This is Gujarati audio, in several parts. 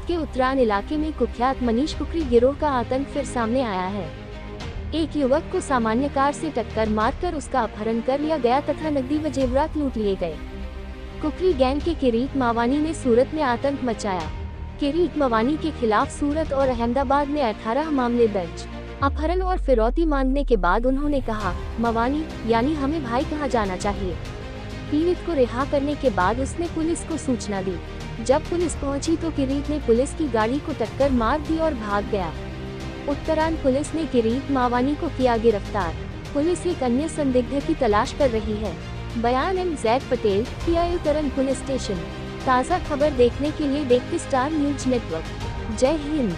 के उत्तरायण इलाके में कुख्यात मनीष कुकरी गिरोह का आतंक फिर सामने आया है। एक युवक को सामान्य कार से टक्कर मारकर उसका अपहरण कर लिया गया तथा नकदी व जेवरात लूट लिए गए। कुकरी गैंग के किरीट मावानी ने सूरत में आतंक मचाया। किरीट मवानी के खिलाफ सूरत और अहमदाबाद में 18 मामले दर्ज। अपहरण और फिरौती मांगने के बाद उन्होंने कहा, मवानी यानी हमें भाई कहा जाना चाहिए। पीड़ित को रिहा करने के बाद उसने पुलिस को सूचना दी। जब पुलिस पहुंची तो किरीट ने पुलिस की गाड़ी को टक्कर मार दी और भाग गया। उत्तरायण पुलिस ने किरीट मावानी को किया गिरफ्तार। पुलिस एक अन्य संदिग्ध की तलाश कर रही है। बयान MZ पटेल, PIO तरन पुलिस स्टेशन। ताज़ा खबर देखने के लिए देखते स्टार न्यूज नेटवर्क। जय हिंद।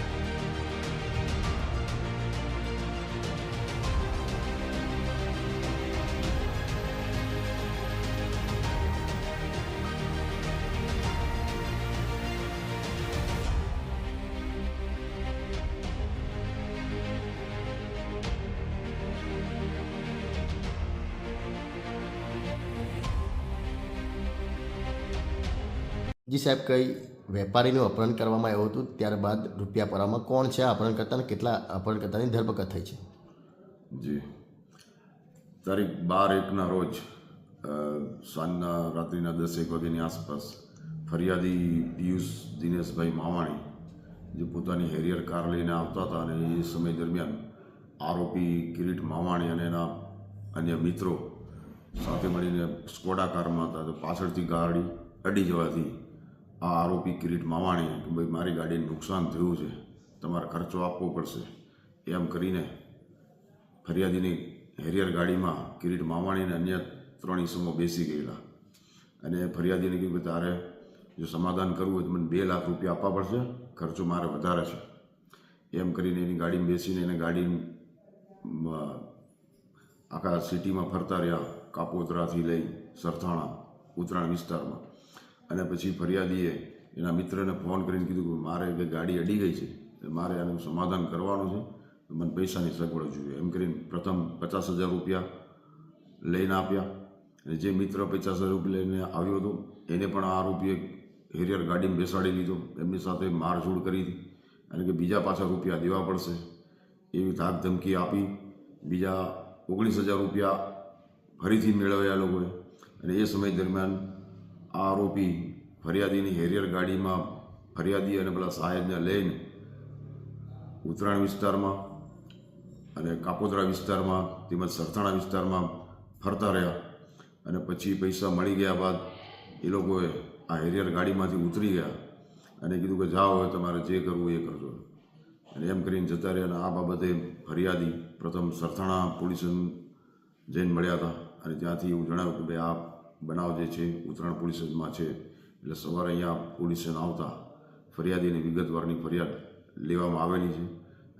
જી સાહેબ, કઈ વેપારીનું અપહરણ કરવામાં આવ્યું હતું, ત્યારબાદ રૂપિયાપરામાં કોણ છે અપહરણકર્તા અને કેટલા અપહરણકર્તાની ધરપકડ થઈ છે? જી, તારીખ 12/1ના રોજ સાંજના રાત્રિના 10-1 વાગ્યાની આસપાસ ફરિયાદી પિયુષ દિનેશભાઈ માવાણી જે પોતાની હેરિયર કાર લઈને આવતા હતા અને એ સમય દરમિયાન આરોપી કિરીટ માવાણી અને એના અન્ય મિત્રો સાથે મળીને સ્કોડા કારમાં હતા તો પાછળથી ગાડી અડી જવાથી આ આરોપી કિરીટ માવાણીએ કે ભાઈ મારી ગાડીને નુકસાન થયું છે, તમારે ખર્ચો આપવો પડશે એમ કરીને ફરિયાદીની હેરિયર ગાડીમાં કિરીટ માવાણી અને અન્ય 3 ઈસમો બેસી ગયેલા અને ફરિયાદીને કહ્યું કે તારે જો સમાધાન કરવું હોય તો મને 2 લાખ રૂપિયા આપવા પડશે, ખર્ચો મારે વધારે છે એમ કરીને એની ગાડીમાં બેસીને એને ગાડી આખા સિટીમાં ફરતા રહ્યા, કાપોદ્રાથી લઈ સરથાણા ઉત્તરાયણ વિસ્તારમાં. અને પછી ફરિયાદીએ એના મિત્રને ફોન કરીને કીધું કે મારે કે ગાડી અડી ગઈ છે, મારે આનું સમાધાન કરવાનું છે, મને પૈસાની સગવડ જોઈએ એમ કરીને પ્રથમ 50,000 રૂપિયા લઈને આપ્યા. અને જે મિત્ર 50,000 રૂપિયા લઈને આવ્યો હતો એને પણ આ આરોપીએ હેરિયર ગાડીમાં બેસાડી લીધો, એમની સાથે મારઝૂડ કરી હતી અને કે બીજા પાછા રૂપિયા દેવા પડશે એવી ધાક ધમકી આપી. બીજા 19,000 રૂપિયા ફરીથી મેળવ્યા લોકોએ. અને એ સમય દરમિયાન આ આરોપી ફરિયાદીની હેરિયર ગાડીમાં ફરિયાદી અને પેલા સાહેબને લઈને ઉત્તરાયણ વિસ્તારમાં અને કાપોદ્રા વિસ્તારમાં તેમજ સરથાણા વિસ્તારમાં ફરતા રહ્યા. અને પછી પૈસા મળી ગયા બાદ એ લોકોએ આ હેરિયર ગાડીમાંથી ઉતરી ગયા અને કીધું કે જાઓ હવે તમારે જે કરવું એ કરજો અને એમ કરીને જતા રહ્યા. અને આ બાબતે ફરિયાદી પ્રથમ સરથાણા પોલીસ જઈને મળ્યા હતા અને ત્યાંથી એવું જણાવ્યું કે ભાઈ આ બનાવ જે છે ઉત્તરાયણ પોલીસ સ્ટેશનમાં છે. એટલે સવારે અહીંયા પોલીસ સ્ટેશન આવતા ફરિયાદીની વિગતવારની ફરિયાદ લેવામાં આવેલી છે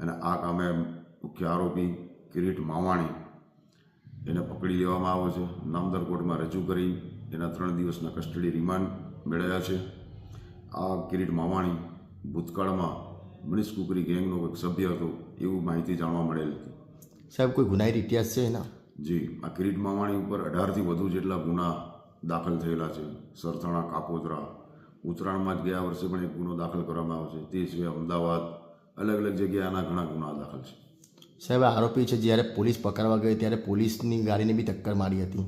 અને આ કામે મુખ્ય આરોપી કિરીટ માવાણી એને પકડી લેવામાં આવ્યો છે. નામદાર કોર્ટમાં રજૂ કરી એના 3 દિવસના કસ્ટડી રિમાન્ડ મેળવ્યા છે. આ કિરીટ માવાણી ભૂતકાળમાં મનીષ કુકરી ગેંગનો એક સભ્ય હતો એવું માહિતી જાણવા મળેલ હતી. સાહેબ, કોઈ ગુનાહિત ઇતિહાસ છે એના? જી, આ કિરીટ માવાણી ઉપર 18થી વધુ જેટલા ગુના દાખલ થયેલા છે. સરથાણા, કાપોદ્રા, ઉત્તરાયણમાં જ ગયા વર્ષે પણ એક ગુનો દાખલ કરવામાં આવ્યો છે. તે સિવાય અમદાવાદ, અલગ અલગ જગ્યાએ આના ઘણા ગુના દાખલ છે. સાહેબ, આરોપી છે જ્યારે પોલીસ પકડવા ગઈ ત્યારે પોલીસની ગાડીને બી ટક્કર મારી હતી.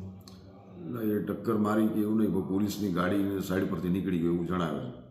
એ ટક્કર મારી કે એવું નહીં, પોલીસની ગાડીને સાઈડ પરથી નીકળી ગયું એવું જણાવે છે.